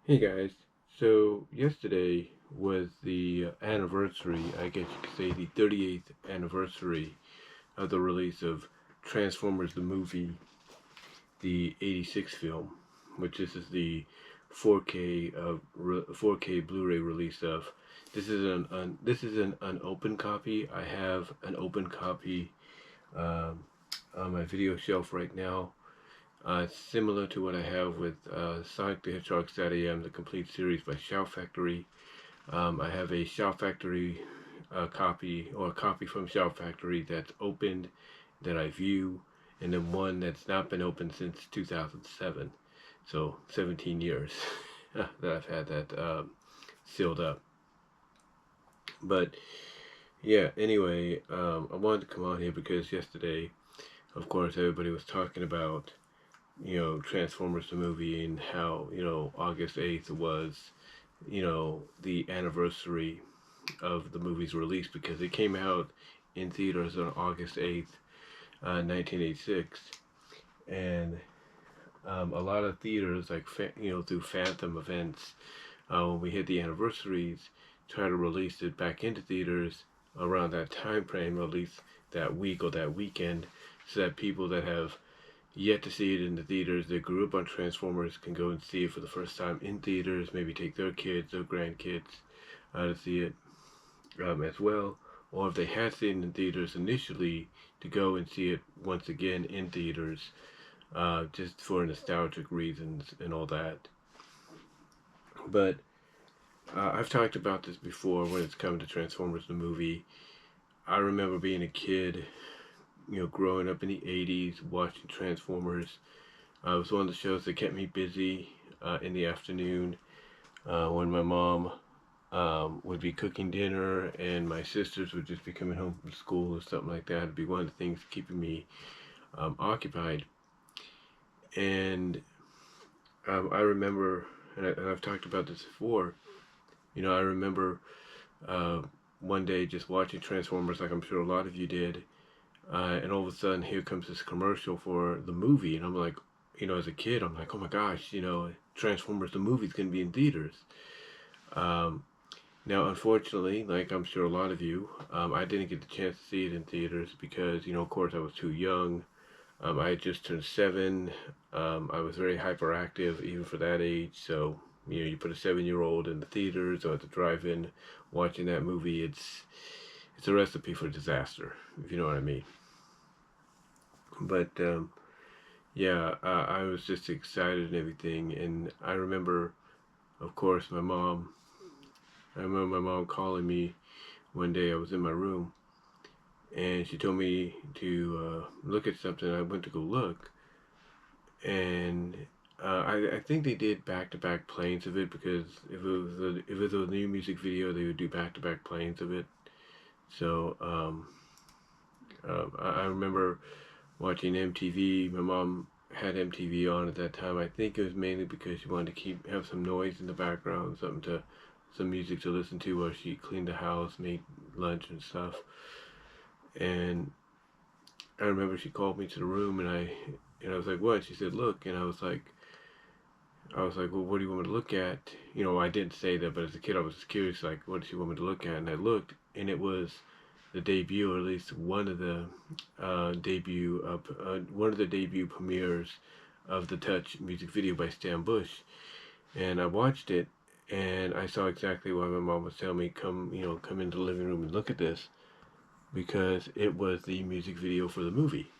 Hey guys, so yesterday was the anniversary, I guess you could say the 38th anniversary of the release of Transformers the movie, the 86 film, which this is the 4K 4K Blu-ray release of. This is an unopened copy. I have an open copy um, on my video shelf right now. Similar to what I have with Sonic the Hedgehog SatAM, the complete series by Shout Factory. I have a Shout Factory copy, or a copy from Shout Factory that's opened, that I view, and then one that's not been opened since 2007. So 17 years that I've had that sealed up. But yeah, anyway, I wanted to come on here because yesterday, of course, everybody was talking about Transformers the movie and how, August 8th was, the anniversary of the movie's release because it came out in theaters on August 8th, 1986. And a lot of theaters, like, through Phantom events, when we hit the anniversaries, try to release it back into theaters around that time frame, or at least that week or that weekend, so that people that have yet to see it in the theaters that grew up on Transformers can go and see it for the first time in theaters, maybe take their kids or grandkids to see it as well. Or if they had seen it in theaters initially, to go and see it once again in theaters, just for nostalgic reasons and all that. But I've talked about this before when it's come to Transformers the movie. I remember being a kid, growing up in the 80s, watching Transformers. It was one of the shows that kept me busy in the afternoon when my mom would be cooking dinner and my sisters would just be coming home from school or something like that. It'd be one of the things keeping me occupied. And I remember, and I've talked about this before, I remember uh, one day just watching Transformers, like I'm sure a lot of you did, and all of a sudden here comes this commercial for the movie, and I'm like, as a kid, I'm like, oh my gosh, Transformers the movie's gonna be in theaters. Um, Now, unfortunately, like I'm sure a lot of you, I didn't get the chance to see it in theaters because, of course, I was too young. I had just turned 7. I was very hyperactive even for that age. So, you put a 7-year-old in the theaters or at the drive-in watching that movie, it's a recipe for disaster, if you know what I mean. But yeah, I was just excited and everything, and I remember, of course, my mom. I remember my mom calling me one day. I was in my room, and she told me to look at something. I went to go look, and I think they did back-to-back planes of it because if it was a new music video, they would do back-to-back planes of it. So I remember watching MTV. My mom had MTV on at that time. I think it was mainly because she wanted to have some noise in the background, some music to listen to while she cleaned the house, made lunch and stuff. And I remember she called me to the room, and I was like, "What?" She said, "Look," and I was like, "Well, what do you want me to look at?" I didn't say that, but as a kid, I was just curious, like, what did she want me to look at? And I looked, and it was the debut, or at least one of the debut premieres of the Touch music video by Stan Bush. And I watched it, and I saw exactly why my mom was telling me, come into the living room and look at this, because it was the music video for the movie.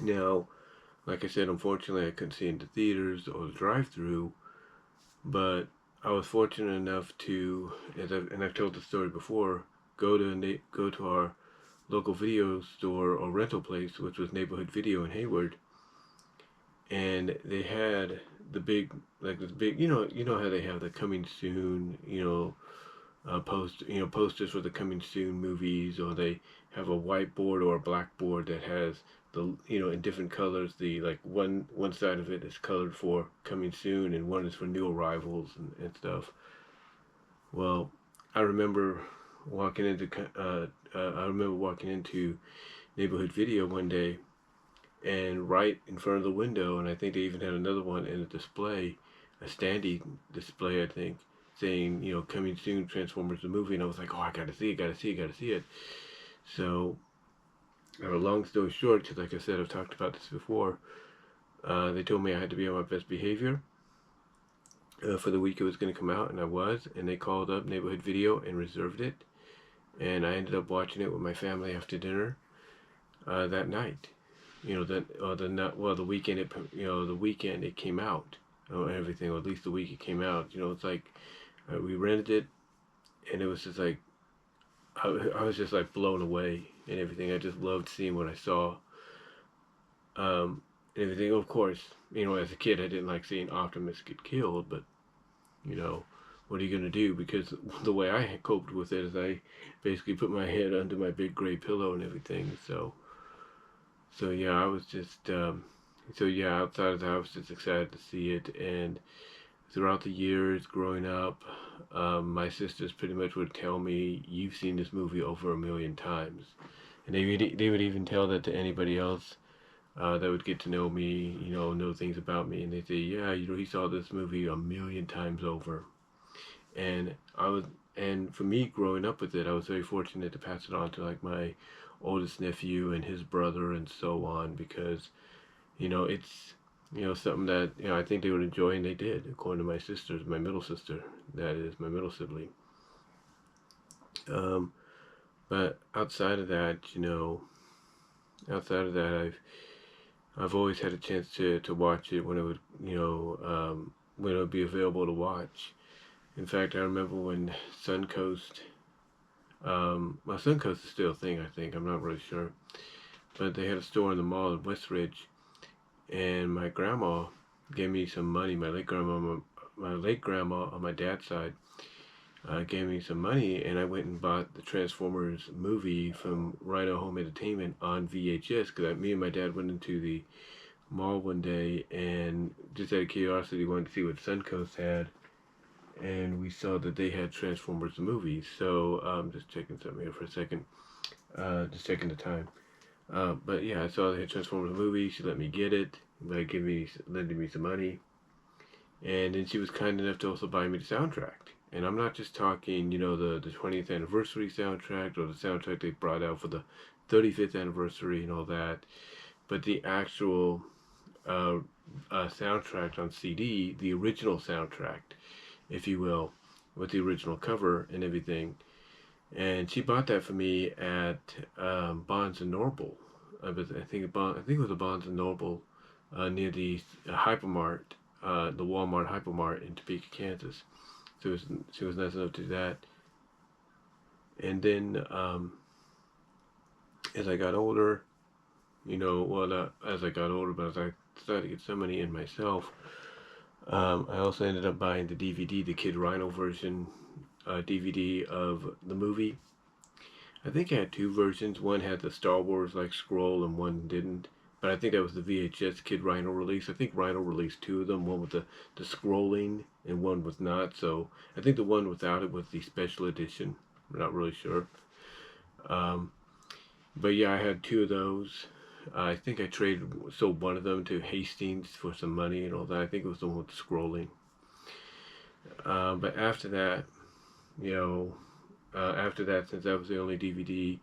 Now, like I said, unfortunately, I couldn't see it in the theaters or the drive-through, but I was fortunate enough to, and I've told the story before, go to our local video store or rental place, which was Neighborhood Video in Hayward, and they had the big, like this big, how they have the coming soon, posters for the coming soon movies, or they have a whiteboard or a blackboard that has the, in different colors. The, like, one side of it is colored for coming soon, and one is for new arrivals and stuff. Well, I remember walking into I remember walking into Neighborhood Video one day, and right in front of the window, and I think they even had another one in a display. a standee display, I think, saying, coming soon, Transformers the movie, and I was like, oh, I gotta see it, gotta see it, gotta see it. So, long story short, because like I said, I've talked about this before, they told me I had to be on my best behavior for the week it was going to come out, and I was, and they called up Neighborhood Video and reserved it, and I ended up watching it with my family after dinner that night. The weekend it came out, and everything, or at least the week it came out. It's like we rented it, and it was just like I was just like blown away and everything. I just loved seeing what I saw, and everything. Of course, as a kid, I didn't like seeing Optimus get killed, but what are you gonna do? Because the way I coped with it is I basically put my head under my big gray pillow and everything. So yeah, I was just outside of that, I was just excited to see it. And throughout the years growing up, my sisters pretty much would tell me, "You've seen this movie over 1,000,000 times," and they would even tell that to anybody else that would get to know me, know things about me, and they say, "Yeah, he saw this movie 1,000,000 times over." And and for me growing up with it, I was very fortunate to pass it on to like my oldest nephew and his brother and so on, because it's something that I think they would enjoy, and they did, according to my middle sister, that is my middle sibling. But outside of that, I've always had a chance to watch it when it would when it would be available to watch. In fact, I remember when Suncoast, Suncoast is still a thing, I think. I'm not really sure. But they had a store in the mall in Westridge, and my grandma gave me some money. My late grandma on my dad's side gave me some money, and I went and bought the Transformers movie from Rhino Home Entertainment on VHS, because me and my dad went into the mall one day, and just out of curiosity wanted to see what Suncoast had, and we saw that they had Transformers the movie. So just checking something here for a second, just checking the time. But yeah, I saw they had Transformers the movie. She let me get it by lending me some money, and then she was kind enough to also buy me the soundtrack. And I'm not just talking, the 20th anniversary soundtrack or the soundtrack they brought out for the 35th anniversary and all that, but the actual soundtrack on CD, the original soundtrack, if you will, with the original cover and everything. And she bought that for me at Barnes and Noble. I think it was a Barnes and Noble near the Hypermart, the Walmart Hypermart in Topeka, Kansas. So she was nice enough to do that. And then as I got older, not as I got older, but as I started to get some money in myself, I also ended up buying the DVD, the Kid Rhino version DVD of the movie. I think I had two versions. One had the Star Wars like scroll, and one didn't. But I think that was the VHS Kid Rhino release. I think Rhino released two of them, one with the scrolling and one was not. So I think the one without it was the special edition. I'm not really sure. But yeah, I had two of those. I think I sold one of them to Hastings for some money and all that. I think it was the one with the scrolling. But after that, since that was the only DVD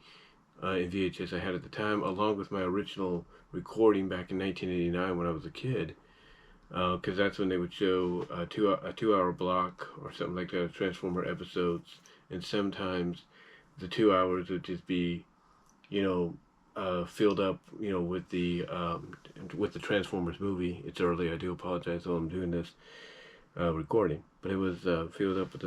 in VHS I had at the time, along with my original recording back in 1989 when I was a kid, because that's when they would show a 2-hour block or something like that of Transformer episodes, and sometimes the 2 hours would just be, filled up, with the Transformers movie. It's early. I do apologize while I'm doing this recording, but it was filled up with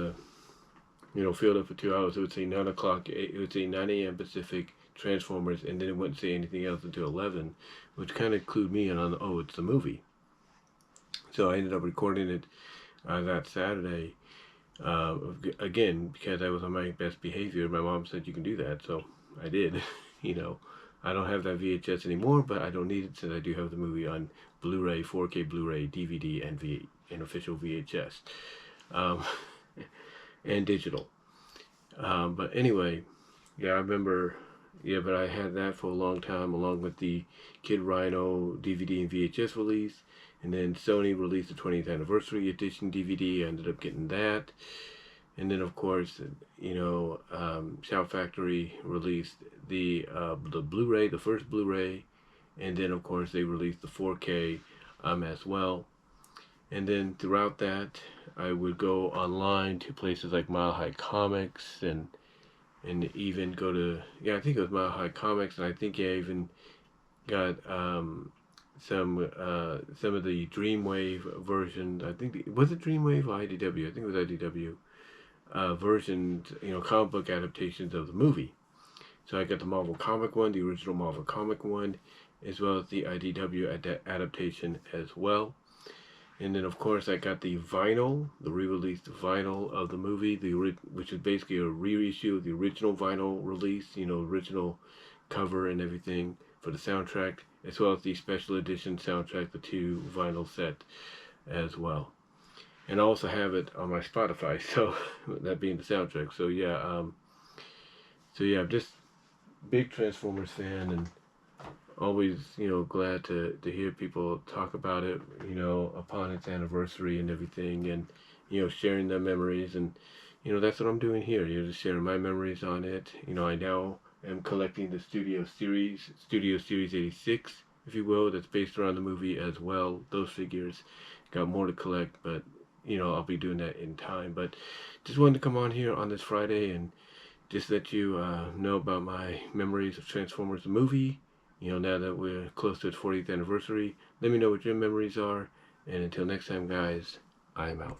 filled up for 2 hours. It would say 9 o'clock. It would say 9 a.m. Pacific Transformers, and then it wouldn't say anything else until 11, which kind of clued me in on it's the movie. So I ended up recording it that Saturday. Again, because I was on my best behavior, my mom said you can do that, so I did. I don't have that VHS anymore, but I don't need it since I do have the movie on Blu-ray, 4K Blu-ray, DVD, and official VHS, and digital. But anyway, yeah, I remember. Yeah, but I had that for a long time, along with the Kid Rhino DVD and VHS release, And then Sony released the 20th anniversary edition DVD. I ended up getting that. And then, of course, Shout Factory released the Blu-ray, the first Blu-ray, and then, of course, they released the 4K as well. And then throughout that, I would go online to places like Mile High Comics and even go to, I think it was Mile High Comics, and I think I even got some of the Dreamwave versions. I think was it Dreamwave or IDW? I think it was IDW versions, comic book adaptations of the movie. So I got the Marvel comic one, the original Marvel comic one, as well as the IDW adaptation as well. And then, of course, I got the vinyl, the re-released vinyl of the movie, which is basically a reissue of the original vinyl release, original cover and everything for the soundtrack, as well as the special edition soundtrack, the 2 vinyl set as well. And I also have it on my Spotify, so that being the soundtrack. So I'm just big Transformers fan, and always, glad to hear people talk about it, upon its anniversary and everything, and, sharing their memories. And, that's what I'm doing here, just sharing my memories on it. I now am collecting the Studio Series 86, if you will, that's based around the movie as well. Those figures got more to collect, but, I'll be doing that in time. But just wanted to come on here on this Friday and just let you know about my memories of Transformers the movie. Now that we're close to its 40th anniversary, let me know what your memories are. And until next time, guys, I'm out.